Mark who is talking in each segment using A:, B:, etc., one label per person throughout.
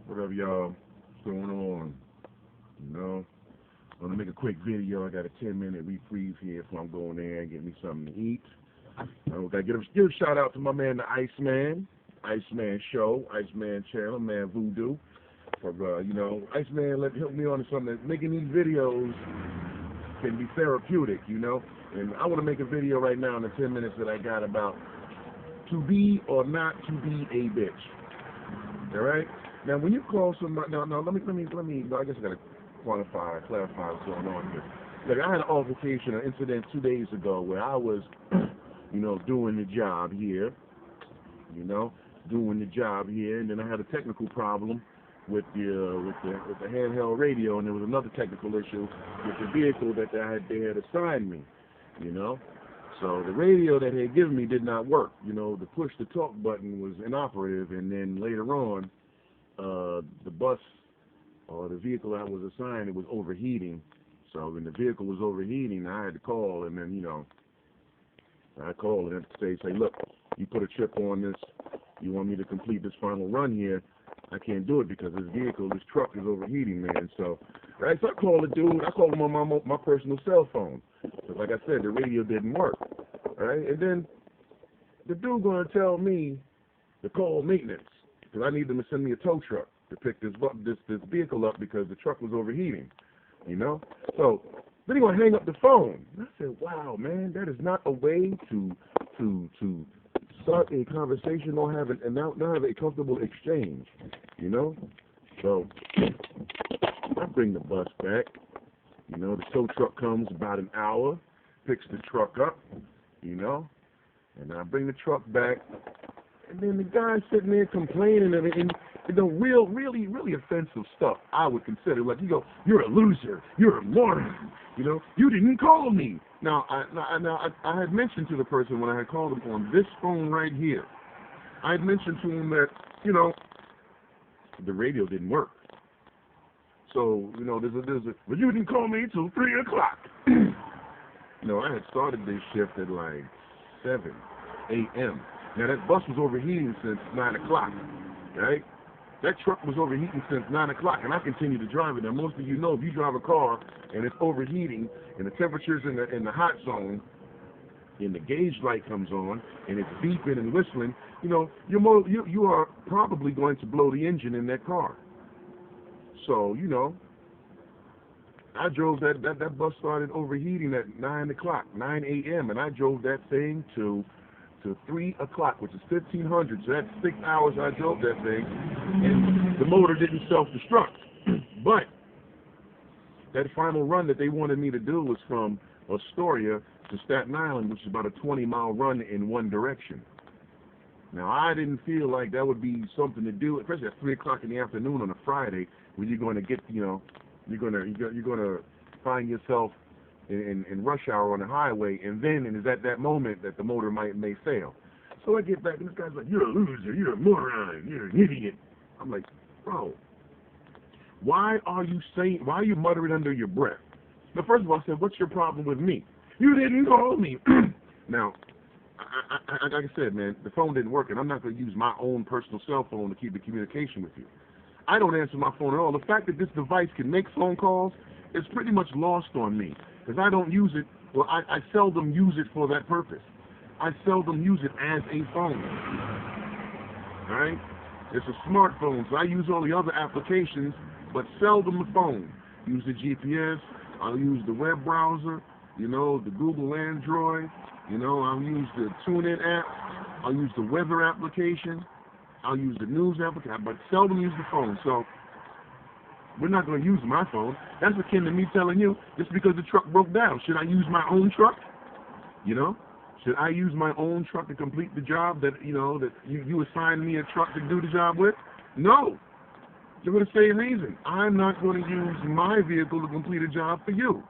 A: What up, y'all? What's going on? I'm gonna make a quick video. I got a 10-minute reprieve here before I'm going there and get me something to eat. Gotta give a shout out to my man, the Iceman Show, Iceman Channel, man Voodoo. For Iceman help me on to something that making these videos can be therapeutic, And I want to make a video right now in the 10 minutes that I got about to be or not to be a bitch. All right. Now, when you call somebody, let me. I guess I gotta clarify what's going on here. Like, I had an altercation, an incident 2 days ago where I was, doing the job here, and then I had a technical problem with the handheld radio, and there was another technical issue with the vehicle that they had assigned me, So the radio that they had given me did not work. The push to talk button was inoperative, and then later on, the bus or the vehicle I was assigned, it was overheating. So when the vehicle was overheating, I had to call, and then I called and say, look, you put a chip on this. You want me to complete this final run here? I can't do it because this truck is overheating, man. So I called the dude. I called him on my personal cell phone. But like I said, the radio didn't work. Right? And then the dude gonna tell me to call maintenance because I need them to send me a tow truck to pick this vehicle up because the truck was overheating. So then he gonna hang up the phone. And I said, wow, man, that is not a way to start a conversation or have not have a comfortable exchange, So I bring the bus back. The tow truck comes about an hour, picks the truck up, and I bring the truck back, and then the guy's sitting there complaining and really offensive stuff. I would consider you're a loser, you're a moron, you didn't call me. Now I had mentioned to the person when I had called him on this phone right here, I had mentioned to him that the radio didn't work. So but you didn't call me till 3 o'clock. I had started this shift at like 7 a.m. Now that bus was overheating since 9 o'clock, right? That truck was overheating since 9 o'clock, and I continued to drive it. Now, most of you know if you drive a car and it's overheating and the temperature's in the hot zone and the gauge light comes on and it's beeping and whistling, you are probably going to blow the engine in that car. So, I drove that bus started overheating at 9 a.m., and I drove that thing to 3 o'clock, which is 1500. So that's 6 hours I drove that thing, and the motor didn't self-destruct. But that final run that they wanted me to do was from Astoria to Staten Island, which is about a 20-mile run in one direction. Now, I didn't feel like that would be something to do, especially at 3 o'clock in the afternoon on a Friday, when you're going to get, you're going to find yourself in rush hour on the highway, and it's at that moment that the motor may fail. So I get back, and this guy's like, you're a loser, you're a moron, you're an idiot. I'm like, bro, why are you muttering under your breath? Now, first of all, I said, what's your problem with me? You didn't call me. Now, like I said, man, the phone didn't work, and I'm not going to use my own personal cell phone to keep the communication with you. I don't answer my phone at all. The fact that this device can make phone calls is pretty much lost on me, because I don't use it. Well, I seldom use it for that purpose. I seldom use it as a phone. All right? It's a smartphone, so I use all the other applications, but seldom the phone. Use the GPS. I'll use the web browser, the Google Android. I'll use the TuneIn app. I'll use the weather application. I'll use the news application, but seldom use the phone. So we're not going to use my phone. That's akin to me telling you, just because the truck broke down, should I use my own truck? Should I use my own truck to complete the job that you assigned me a truck to do the job with? No. For the same reason, I'm not going to use my vehicle to complete a job for you.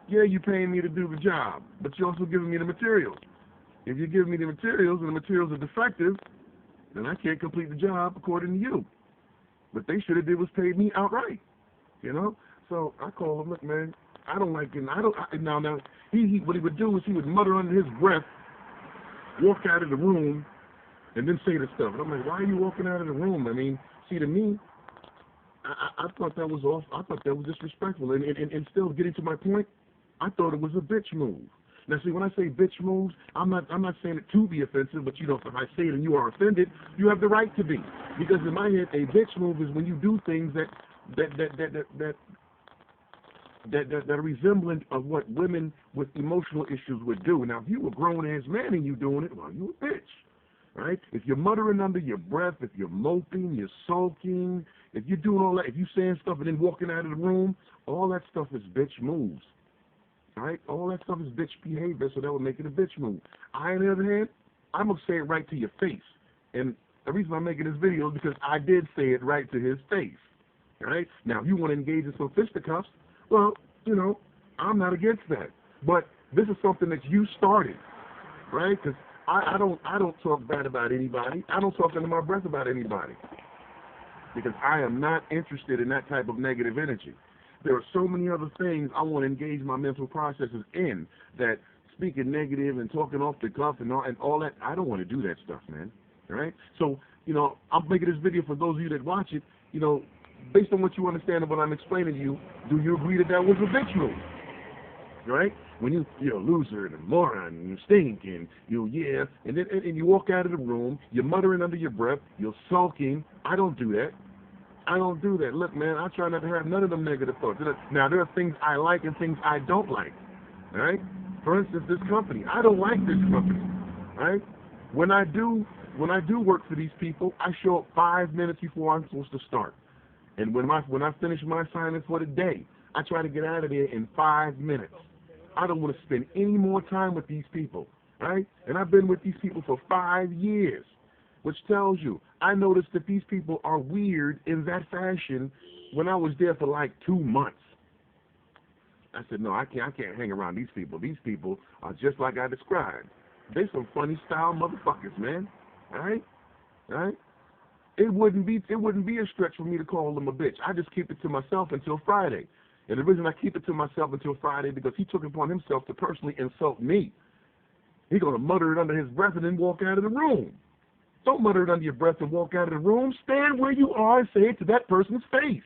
A: Yeah, you're paying me to do the job, but you're also giving me the materials. If you give me the materials and the materials are defective, then I can't complete the job according to you. What they should have did was paid me outright, So I call him, look, man, I don't like it. Now, what he would do is he would mutter under his breath, walk out of the room, and then say the stuff. And I'm like, why are you walking out of the room? I mean, see, to me, I thought that was off. I thought that was disrespectful. And still getting to my point, I thought it was a bitch move. Now, see, when I say bitch moves, I'm not saying it to be offensive, but, you know, if I say it and you are offended, you have the right to be. Because in my head, a bitch move is when you do things that are resemblant of what women with emotional issues would do. Now, if you were a grown-ass man and you doing it, well, you a bitch, right? If you're muttering under your breath, if you're moping, you're sulking, if you're doing all that, if you're saying stuff and then walking out of the room, all that stuff is bitch moves. Right? All that stuff is bitch behavior, so that would make it a bitch move. On the other hand, I'm going to say it right to your face. And the reason I'm making this video is because I did say it right to his face. Right? Now, if you want to engage in some fisticuffs, well, you know, I'm not against that. But this is something that you started, right? Because I don't talk bad about anybody. I don't talk under my breath about anybody. Because I am not interested in that type of negative energy. There are so many other things I want to engage my mental processes in, that speaking negative and talking off the cuff and all that, I don't want to do that stuff, man. All right? So, you know, I'm making this video for those of you that watch it, you know, based on what you understand of what I'm explaining to you, do you agree that that was a bitch move? Right? When you're a loser and a moron and you stink and and then you walk out of the room, you're muttering under your breath, you're sulking. I don't do that. I don't do that. Look, man, I try not to have none of them negative thoughts. Now, there are things I like and things I don't like, right? For instance, this company. I don't like this company, right? When I do work for these people, I show up 5 minutes before I'm supposed to start. And when I finish my assignment for the day, I try to get out of there in 5 minutes. I don't want to spend any more time with these people, right? And I've been with these people for 5 years. Which tells you, I noticed that these people are weird in that fashion when I was there for like 2 months. I said, no, I can't hang around these people. These people are just like I described. They some funny style motherfuckers, man. All right? All right? It wouldn't be a stretch for me to call them a bitch. I just keep it to myself until Friday. And the reason I keep it to myself until Friday, because he took it upon himself to personally insult me. He's going to mutter it under his breath and then walk out of the room. Don't mutter it under your breath and walk out of the room. Stand where you are and say it to that person's face.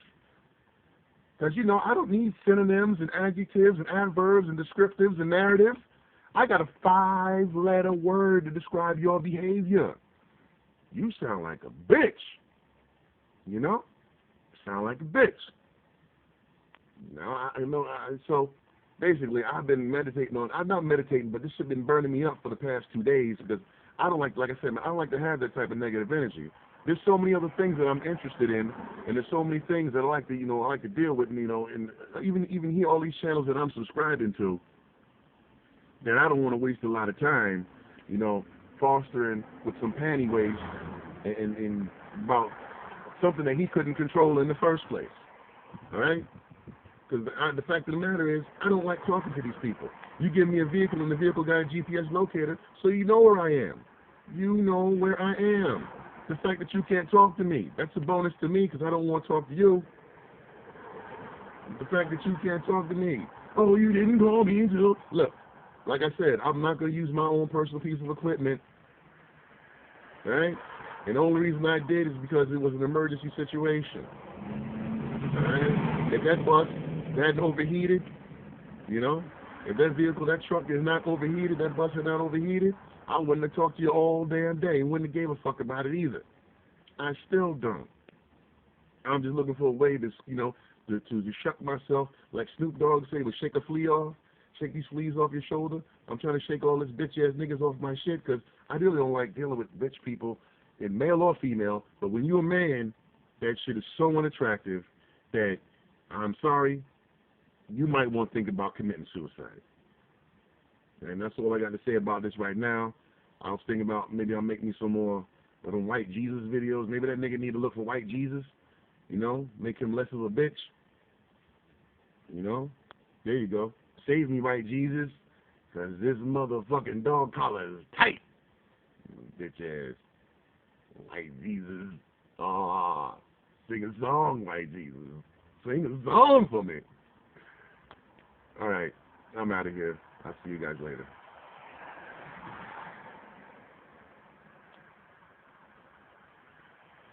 A: Because, you know, I don't need synonyms and adjectives and adverbs and descriptives and narratives. I got a 5-letter word to describe your behavior. You sound like a bitch. You know? Sound like a bitch. Now, so basically, I've been meditating on, I'm not meditating, but this has been burning me up for the past 2 days because I don't like I said, I don't like to have that type of negative energy. There's so many other things that I'm interested in, and there's so many things that I like to deal with, you know, and even here, all these channels that I'm subscribing to, that I don't want to waste a lot of time, you know, fostering with some panty waste and about something that he couldn't control in the first place. All right? Because the fact of the matter is, I don't like talking to these people. You give me a vehicle and the vehicle got a GPS locator, so you know where I am. You know where I am. The fact that you can't talk to me, that's a bonus to me because I don't want to talk to you. The fact that you can't talk to me. Oh, you didn't call me until... Look, like I said, I'm not going to use my own personal piece of equipment. Right? And the only reason I did is because it was an emergency situation. Right? If that bus hadn't overheated, you know, if that vehicle, that truck is not overheated, that bus is not overheated, I wouldn't have talked to you all damn day and wouldn't have gave a fuck about it either. I still don't. I'm just looking for a way to, you know, to shuck myself, like Snoop Dogg say, would shake a flea off, shake these fleas off your shoulder. I'm trying to shake all this bitch-ass niggas off my shit because I really don't like dealing with bitch people, in male or female, but when you're a man, that shit is so unattractive that, I'm sorry, you might want to think about committing suicide. And that's all I got to say about this right now. I was thinking about maybe I'll make me some more of them white Jesus videos. Maybe that nigga need to look for white Jesus, you know, make him less of a bitch. You know, there you go. Save me, white Jesus, because this motherfucking dog collar is tight. Bitch ass. White Jesus. Ah, sing a song, white Jesus. Sing a song for me. All right, I'm out of here. I'll see you guys later.